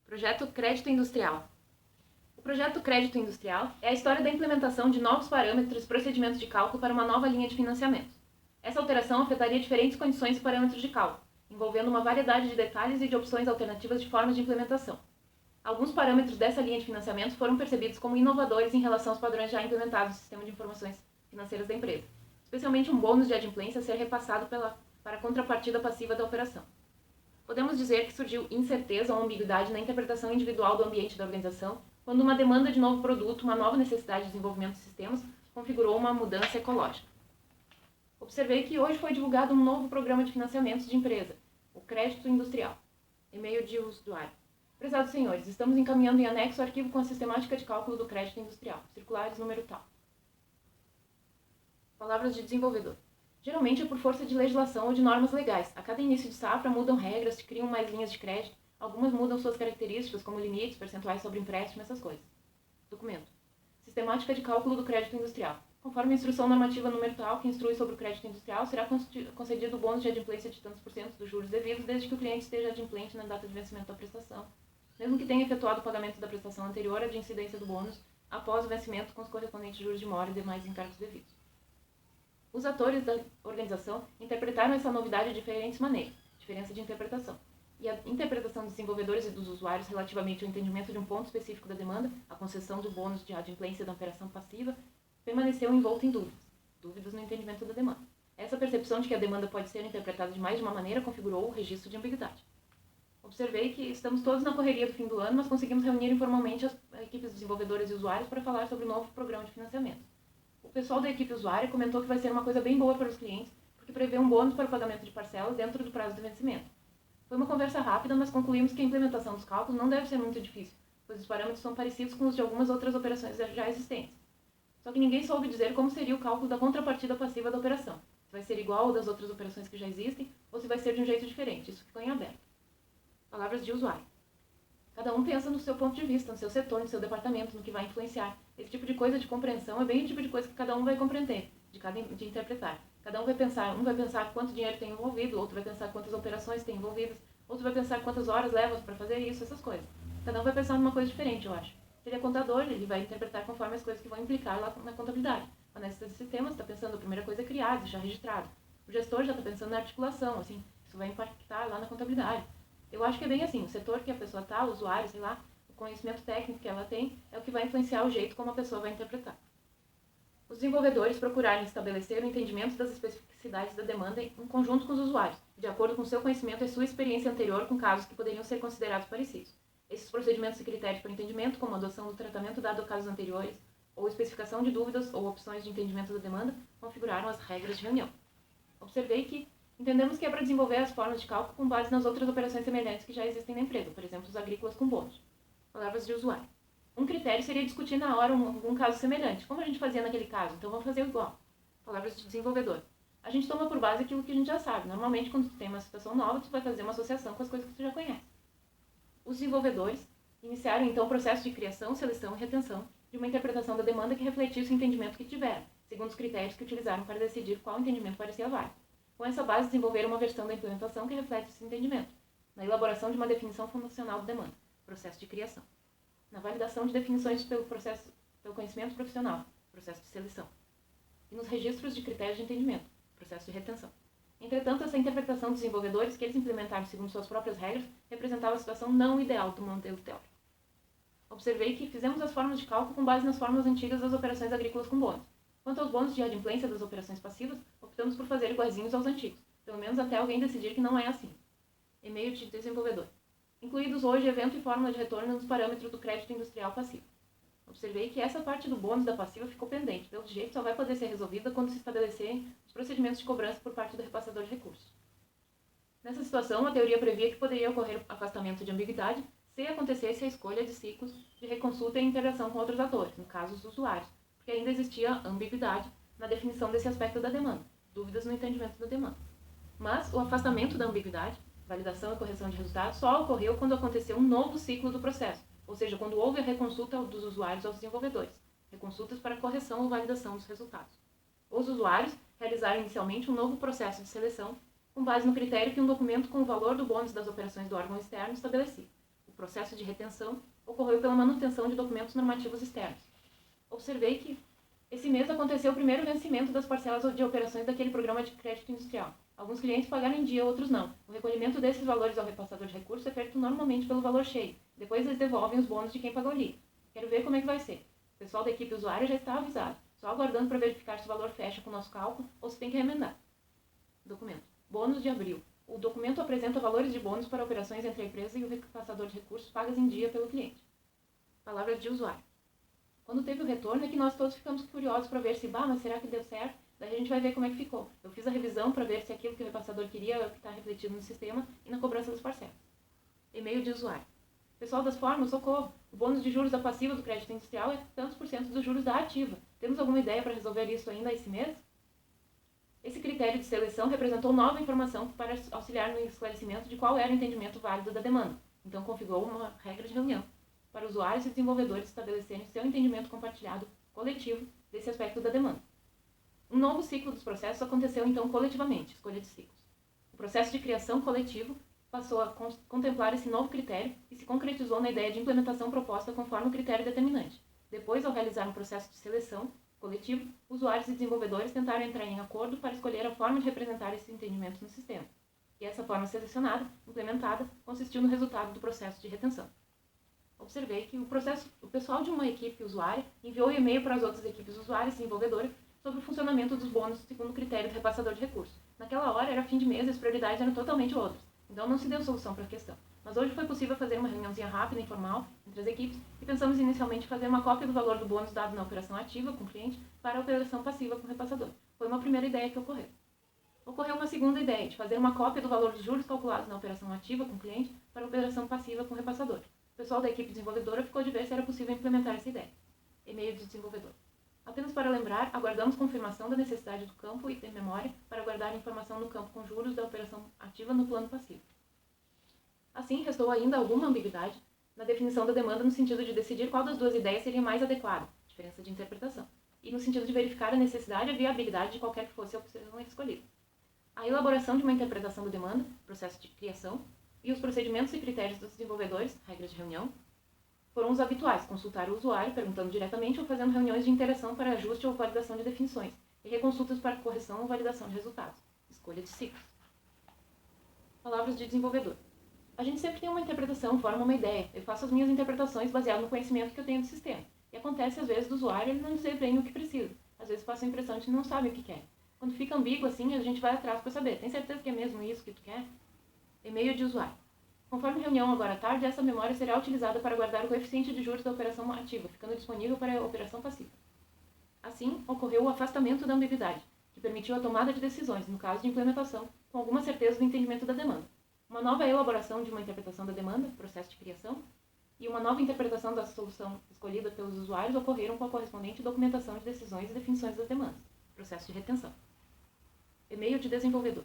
Projeto Crédito Industrial. O projeto Crédito Industrial é a história da implementação de novos parâmetros e procedimentos de cálculo para uma nova linha de financiamento. Essa alteração afetaria diferentes condições e parâmetros de cálculo, envolvendo uma variedade de detalhes e de opções alternativas de formas de implementação. Alguns parâmetros dessa linha de financiamento foram percebidos como inovadores em relação aos padrões já implementados no sistema de informações financeiras da empresa, especialmente um bônus de adimplência a ser repassado para a contrapartida passiva da operação. Podemos dizer que surgiu incerteza ou ambiguidade na interpretação individual do ambiente da organização, quando uma demanda de novo produto, uma nova necessidade de desenvolvimento de sistemas, configurou uma mudança ecológica. Observei que hoje foi divulgado um novo programa de financiamentos de empresa, o Crédito Industrial. E-mail de usuário. Prezados senhores, estamos encaminhando em anexo o arquivo com a sistemática de cálculo do crédito industrial, circulares número tal. Palavras de desenvolvedor. Geralmente é por força de legislação ou de normas legais. A cada início de safra mudam regras, se criam mais linhas de crédito, algumas mudam suas características, como limites, percentuais sobre empréstimo, essas coisas. Documento. Sistemática de cálculo do crédito industrial. Conforme a instrução normativa número tal, que instrui sobre o crédito industrial, será concedido o bônus de adimplência de tantos por cento dos juros devidos, desde que o cliente esteja adimplente na data de vencimento da prestação, mesmo que tenha efetuado o pagamento da prestação anterior à de incidência do bônus, após o vencimento com os correspondentes juros de mora e demais encargos devidos. Os atores da organização interpretaram essa novidade de diferentes maneiras, diferença de interpretação. E a interpretação dos desenvolvedores e dos usuários relativamente ao entendimento de um ponto específico da demanda, a concessão do bônus de adimplência da operação passiva, permaneceu envolta em dúvidas no entendimento da demanda. Essa percepção de que a demanda pode ser interpretada de mais de uma maneira configurou o registro de ambiguidade. Observei que estamos todos na correria do fim do ano, mas conseguimos reunir informalmente as equipes de desenvolvedores e usuários para falar sobre o novo programa de financiamento. O pessoal da equipe usuária comentou que vai ser uma coisa bem boa para os clientes, porque prevê um bônus para o pagamento de parcelas dentro do prazo de vencimento. Foi uma conversa rápida, mas concluímos que a implementação dos cálculos não deve ser muito difícil, pois os parâmetros são parecidos com os de algumas outras operações já existentes. Só que ninguém soube dizer como seria o cálculo da contrapartida passiva da operação, se vai ser igual ao das outras operações que já existem, ou se vai ser de um jeito diferente. Isso ficou em aberto. Palavras de usuário. Cada um pensa no seu ponto de vista, no seu setor, no seu departamento, no que vai influenciar. Esse tipo de coisa de compreensão é bem o tipo de coisa que cada um vai compreender, de interpretar. Cada um vai pensar quanto dinheiro tem envolvido, outro vai pensar quantas operações tem envolvidas, outro vai pensar quantas horas leva para fazer isso, essas coisas. Cada um vai pensar numa coisa diferente, eu acho. Se ele é contador, ele vai interpretar conforme as coisas que vão implicar lá na contabilidade. O analista de sistemas está pensando, a primeira coisa é criar, deixar registrado. O gestor já está pensando na articulação, assim, isso vai impactar lá na contabilidade. Eu acho que é bem assim, o setor que a pessoa está, o usuário, sei lá, o conhecimento técnico que ela tem, é o que vai influenciar o jeito como a pessoa vai interpretar. Os desenvolvedores procuraram estabelecer o entendimento das especificidades da demanda em conjunto com os usuários, de acordo com seu conhecimento e sua experiência anterior com casos que poderiam ser considerados parecidos. Esses procedimentos e critérios para entendimento, como a adoção do tratamento dado a casos anteriores, ou especificação de dúvidas ou opções de entendimento da demanda, configuraram as regras de reunião. Observei que entendemos que é para desenvolver as formas de cálculo com base nas outras operações semelhantes que já existem na empresa, por exemplo, os agrícolas com bônus. Palavras de usuário. Um critério seria discutir na hora algum caso semelhante. Como a gente fazia naquele caso? Então vamos fazer igual. Palavras de desenvolvedor. A gente toma por base aquilo que a gente já sabe. Normalmente, quando tu tem uma situação nova, tu vai fazer uma associação com as coisas que tu já conhece. Os desenvolvedores iniciaram então o processo de criação, seleção e retenção de uma interpretação da demanda que refletisse o entendimento que tiveram, segundo os critérios que utilizaram para decidir qual entendimento parecia válido. Com essa base, desenvolveram uma versão da implementação que reflete esse entendimento, na elaboração de uma definição funcional de demanda, processo de criação, na validação de definições pelo conhecimento profissional, processo de seleção, e nos registros de critérios de entendimento, processo de retenção. Entretanto, essa interpretação dos desenvolvedores, que eles implementaram segundo suas próprias regras, representava a situação não ideal do modelo teórico. Observei que fizemos as formas de cálculo com base nas fórmulas antigas das operações agrícolas com bônus. Quanto aos bônus de adimplência das operações passivas, optamos por fazer iguaizinhos aos antigos, pelo menos até alguém decidir que não é assim. E-mail de desenvolvedor. Incluídos hoje evento e fórmula de retorno nos parâmetros do crédito industrial passivo. Observei que essa parte do bônus da passiva ficou pendente, pelo jeito só vai poder ser resolvida quando se estabelecerem os procedimentos de cobrança por parte do repassador de recursos. Nessa situação, a teoria previa que poderia ocorrer afastamento de ambiguidade se acontecesse a escolha de ciclos de reconsulta e interação com outros atores, no caso os usuários, porque ainda existia ambiguidade na definição desse aspecto da demanda, dúvidas no entendimento da demanda. Mas o afastamento da ambiguidade, validação e correção de resultados, só ocorreu quando aconteceu um novo ciclo do processo, ou seja, quando houve a reconsulta dos usuários aos desenvolvedores, reconsultas para correção ou validação dos resultados. Os usuários realizaram inicialmente um novo processo de seleção com base no critério que um documento com o valor do bônus das operações do órgão externo estabelecia. O processo de retenção ocorreu pela manutenção de documentos normativos externos. Observei que esse mês aconteceu o primeiro vencimento das parcelas de operações daquele programa de crédito industrial. Alguns clientes pagaram em dia, outros não. O recolhimento desses valores ao repassador de recursos é feito normalmente pelo valor cheio. Depois eles devolvem os bônus de quem pagou líquido. Quero ver como é que vai ser. O pessoal da equipe usuária já está avisado. Só aguardando para verificar se o valor fecha com o nosso cálculo ou se tem que remendar. Documento. Bônus de abril. O documento apresenta valores de bônus para operações entre a empresa e o repassador de recursos pagas em dia pelo cliente. Palavras de usuário. Quando teve o retorno é que nós todos ficamos curiosos para ver se, mas será que deu certo? Daí a gente vai ver como é que ficou. Eu fiz a revisão para ver se aquilo que o repassador queria é o que está refletido no sistema e na cobrança das parcelas. E-mail de usuário. Pessoal das formas, socorro. O bônus de juros da passiva do crédito industrial é tantos por cento dos juros da ativa. Temos alguma ideia para resolver isso ainda esse mês? Esse critério de seleção representou nova informação para auxiliar no esclarecimento de qual era o entendimento válido da demanda. Então configurou uma regra de reunião para usuários e desenvolvedores estabelecerem seu entendimento compartilhado coletivo desse aspecto da demanda. Um novo ciclo dos processos aconteceu então coletivamente, escolha de ciclos. O processo de criação coletivo passou a contemplar esse novo critério e se concretizou na ideia de implementação proposta conforme o critério determinante. Depois, ao realizar um processo de seleção coletivo, usuários e desenvolvedores tentaram entrar em acordo para escolher a forma de representar esses entendimentos no sistema. E essa forma selecionada, implementada, consistiu no resultado do processo de retenção. Observei que o pessoal de uma equipe usuária enviou e-mail para as outras equipes usuárias e desenvolvedoras sobre o funcionamento dos bônus segundo o critério do repassador de recursos. Naquela hora era fim de mês e as prioridades eram totalmente outras, então não se deu solução para a questão. Mas hoje foi possível fazer uma reuniãozinha rápida e informal entre as equipes e pensamos inicialmente em fazer uma cópia do valor do bônus dado na operação ativa com o cliente para a operação passiva com o repassador. Foi uma primeira ideia que ocorreu. Ocorreu uma segunda ideia, de fazer uma cópia do valor dos juros calculados na operação ativa com o cliente para a operação passiva com o repassador. O pessoal da equipe desenvolvedora ficou de ver se era possível implementar essa ideia. E-mail de desenvolvedor. Apenas para lembrar, aguardamos confirmação da necessidade do campo e da memória para guardar informação no campo com juros da operação ativa no plano passivo. Assim, restou ainda alguma ambiguidade na definição da demanda no sentido de decidir qual das duas ideias seria mais adequada, diferença de interpretação, e no sentido de verificar a necessidade e a viabilidade de qualquer que fosse a opção escolhida. A elaboração de uma interpretação da demanda, processo de criação, e os procedimentos e critérios dos desenvolvedores, regras de reunião, foram os habituais, consultar o usuário, perguntando diretamente ou fazendo reuniões de interação para ajuste ou validação de definições, e reconsultas para correção ou validação de resultados, escolha de ciclos. Palavras de desenvolvedor. A gente sempre tem uma interpretação, forma uma ideia. Eu faço as minhas interpretações baseado no conhecimento que eu tenho do sistema. E acontece às vezes do usuário ele não dizer bem o que precisa. Às vezes passa a impressão de que não sabe o que quer. Quando fica ambíguo assim, a gente vai atrás para saber. Tem certeza que é mesmo isso que tu quer? E-mail de usuário. Conforme reunião agora à tarde, essa memória será utilizada para guardar o coeficiente de juros da operação ativa, ficando disponível para a operação passiva. Assim, ocorreu o afastamento da ambiguidade, que permitiu a tomada de decisões, no caso de implementação, com alguma certeza do entendimento da demanda. Uma nova elaboração de uma interpretação da demanda, processo de criação, e uma nova interpretação da solução escolhida pelos usuários ocorreram com a correspondente documentação de decisões e definições das demandas, processo de retenção. E-mail de desenvolvedor.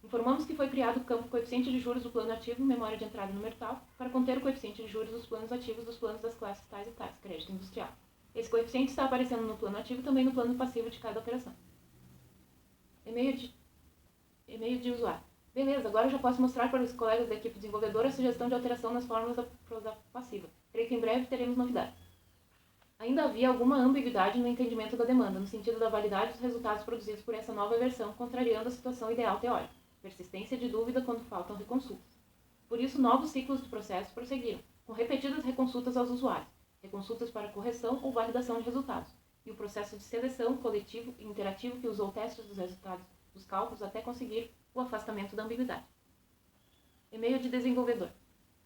Informamos que foi criado o campo coeficiente de juros do plano ativo, memória de entrada e número tal, para conter o coeficiente de juros dos planos ativos dos planos das classes tais e tais, crédito industrial. Esse coeficiente está aparecendo no plano ativo e também no plano passivo de cada operação. E-mail de usuário. Beleza, agora eu já posso mostrar para os colegas da equipe desenvolvedora a sugestão de alteração nas fórmulas da passiva. Creio que em breve teremos novidades. Ainda havia alguma ambiguidade no entendimento da demanda, no sentido da validade dos resultados produzidos por essa nova versão, contrariando a situação ideal teórica, persistência de dúvida quando faltam reconsultas. Por isso, novos ciclos do processo prosseguiram, com repetidas reconsultas aos usuários, reconsultas para correção ou validação de resultados, e o processo de seleção coletivo e interativo que usou testes dos resultados dos cálculos até conseguir o afastamento da ambiguidade. E-mail de desenvolvedor.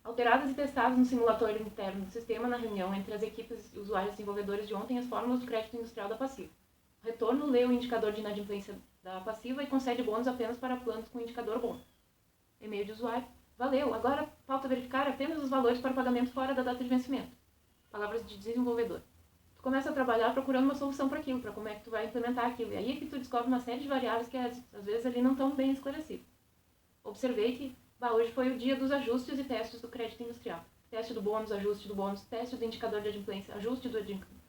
Alteradas e testadas no simulador interno do sistema na reunião entre as equipes usuários e desenvolvedores de ontem as fórmulas do crédito industrial da passiva. O retorno lê o indicador de inadimplência da passiva e concede bônus apenas para planos com indicador bom. E-mail de usuário. Valeu, agora falta verificar apenas os valores para pagamento fora da data de vencimento. Palavras de desenvolvedor. Tu começa a trabalhar procurando uma solução para aquilo, para como é que tu vai implementar aquilo. E aí é que tu descobre uma série de variáveis que às vezes ali não estão bem esclarecidas. Observei que hoje foi o dia dos ajustes e testes do crédito industrial. Teste do bônus, ajuste do bônus, teste do indicador de adimplência, ajuste do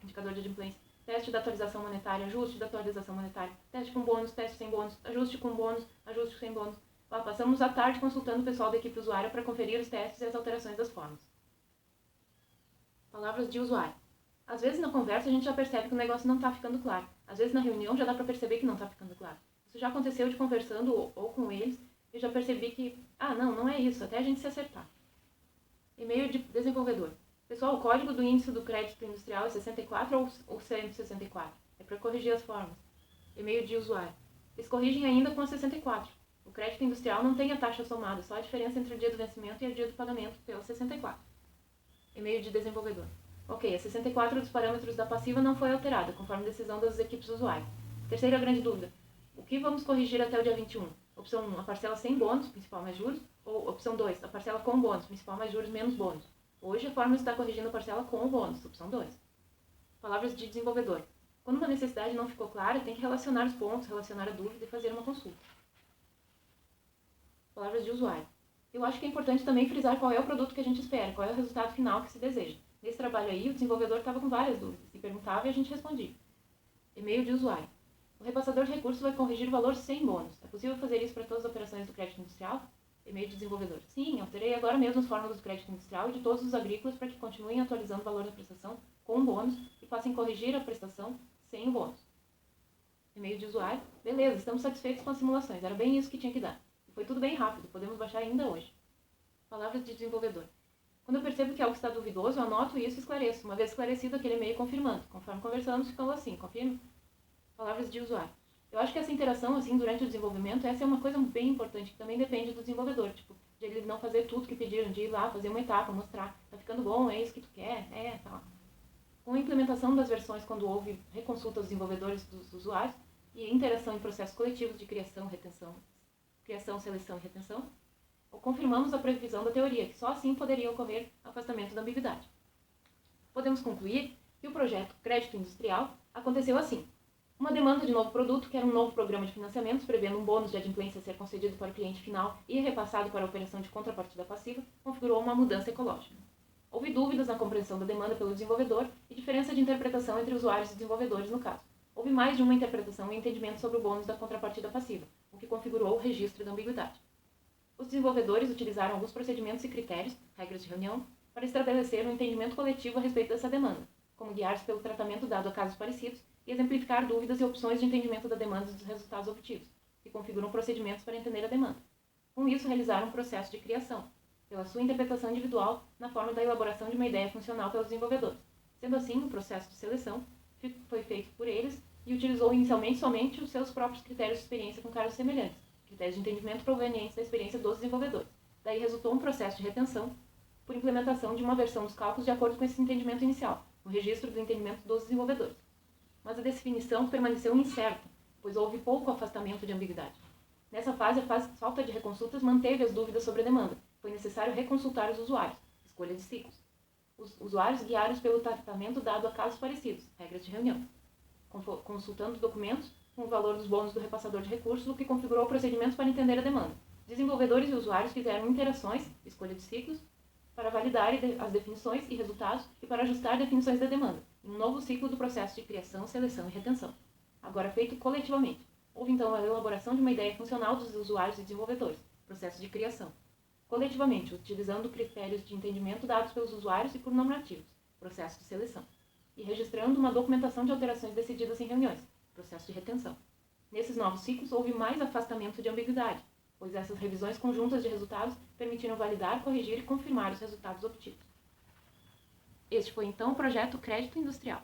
indicador de adimplência, teste da atualização monetária, ajuste da atualização monetária, teste com bônus, teste sem bônus, ajuste com bônus, ajuste sem bônus. Passamos a tarde consultando o pessoal da equipe usuária para conferir os testes e as alterações das formas. Palavras de usuário. Às vezes na conversa a gente já percebe que o negócio não está ficando claro. Às vezes na reunião já dá para perceber que não está ficando claro. Isso já aconteceu de conversando ou com eles e já percebi que, não é isso, até a gente se acertar. E-mail de desenvolvedor. Pessoal, o código do índice do crédito industrial é 64 ou 164? É para corrigir as formas. E-mail de usuário. Eles corrigem ainda com a 64. O crédito industrial não tem a taxa somada, só a diferença entre o dia do vencimento e o dia do pagamento pela 64. E-mail de desenvolvedor. Ok, a 64 dos parâmetros da passiva não foi alterada, conforme decisão das equipes do usuário. Terceira grande dúvida. O que vamos corrigir até o dia 21? Opção 1, a parcela sem bônus, principal mais juros. Ou opção 2, a parcela com bônus, principal mais juros menos bônus. Hoje a fórmula está corrigindo a parcela com o bônus, opção 2. Palavras de desenvolvedor. Quando uma necessidade não ficou clara, tem que relacionar os pontos, relacionar a dúvida e fazer uma consulta. Palavras de usuário. Eu acho que é importante também frisar qual é o produto que a gente espera, qual é o resultado final que se deseja. Nesse trabalho aí, o desenvolvedor estava com várias dúvidas e perguntava e a gente respondia. E-mail de usuário. O repassador de recursos vai corrigir o valor sem bônus. É possível fazer isso para todas as operações do crédito industrial? E-mail de desenvolvedor. Sim, alterei agora mesmo as fórmulas do crédito industrial e de todos os agrícolas para que continuem atualizando o valor da prestação com o bônus e façam corrigir a prestação sem o bônus. E-mail de usuário. Beleza, estamos satisfeitos com as simulações. Era bem isso que tinha que dar. E foi tudo bem rápido, podemos baixar ainda hoje. Palavras de desenvolvedor. Quando eu percebo que algo está duvidoso, eu anoto isso e esclareço. Uma vez esclarecido, aquele e-mail confirmando. Conforme conversamos, ficou assim, confirma? Palavras de usuário. Eu acho que essa interação, assim, durante o desenvolvimento, essa é uma coisa bem importante, que também depende do desenvolvedor. Tipo, de ele não fazer tudo que pediram, de ir lá, fazer uma etapa, mostrar. Tá ficando bom, é isso que tu quer? Tá. Com a implementação das versões, quando houve reconsulta aos desenvolvedores dos usuários, e interação em processos coletivos de criação, seleção e retenção, confirmamos a previsão da teoria, que só assim poderia ocorrer afastamento da ambiguidade. Podemos concluir que o projeto Crédito Industrial aconteceu assim. Uma demanda de novo produto, que era um novo programa de financiamentos, prevendo um bônus de adimplência a ser concedido para o cliente final e repassado para a operação de contrapartida passiva, configurou uma mudança ecológica. Houve dúvidas na compreensão da demanda pelo desenvolvedor e diferença de interpretação entre usuários e desenvolvedores no caso. Houve mais de uma interpretação e entendimento sobre o bônus da contrapartida passiva, o que configurou o registro da ambiguidade. Os desenvolvedores utilizaram alguns procedimentos e critérios, regras de reunião, para estabelecer um entendimento coletivo a respeito dessa demanda, como guiar-se pelo tratamento dado a casos parecidos e exemplificar dúvidas e opções de entendimento da demanda e dos resultados obtidos, que configuram procedimentos para entender a demanda. Com isso, realizaram um processo de criação, pela sua interpretação individual, na forma da elaboração de uma ideia funcional pelos desenvolvedores. Sendo assim, o processo de seleção foi feito por eles e utilizou inicialmente somente os seus próprios critérios de experiência com casos semelhantes, critérios de entendimento provenientes da experiência dos desenvolvedores. Daí resultou um processo de retenção por implementação de uma versão dos cálculos de acordo com esse entendimento inicial, no registro do entendimento dos desenvolvedores. Mas a definição permaneceu incerta, pois houve pouco afastamento de ambiguidade. Nessa fase, a falta de reconsultas manteve as dúvidas sobre a demanda. Foi necessário reconsultar os usuários, escolha de ciclos. Os usuários guiaram-se pelo tratamento dado a casos parecidos, regras de reunião, consultando documentos com o valor dos bônus do repassador de recursos, o que configurou procedimentos para entender a demanda. Desenvolvedores e usuários fizeram interações, escolha de ciclos, para validar as definições e resultados e para ajustar definições da demanda, em um novo ciclo do processo de criação, seleção e retenção, agora feito coletivamente. Houve então a elaboração de uma ideia funcional dos usuários e desenvolvedores, processo de criação, coletivamente, utilizando critérios de entendimento dados pelos usuários e por normativos, processo de seleção, e registrando uma documentação de alterações decididas em reuniões, processo de retenção. Nesses novos ciclos, houve mais afastamento de ambiguidade, pois essas revisões conjuntas de resultados permitiram validar, corrigir e confirmar os resultados obtidos. Este foi então o projeto Crédito Industrial.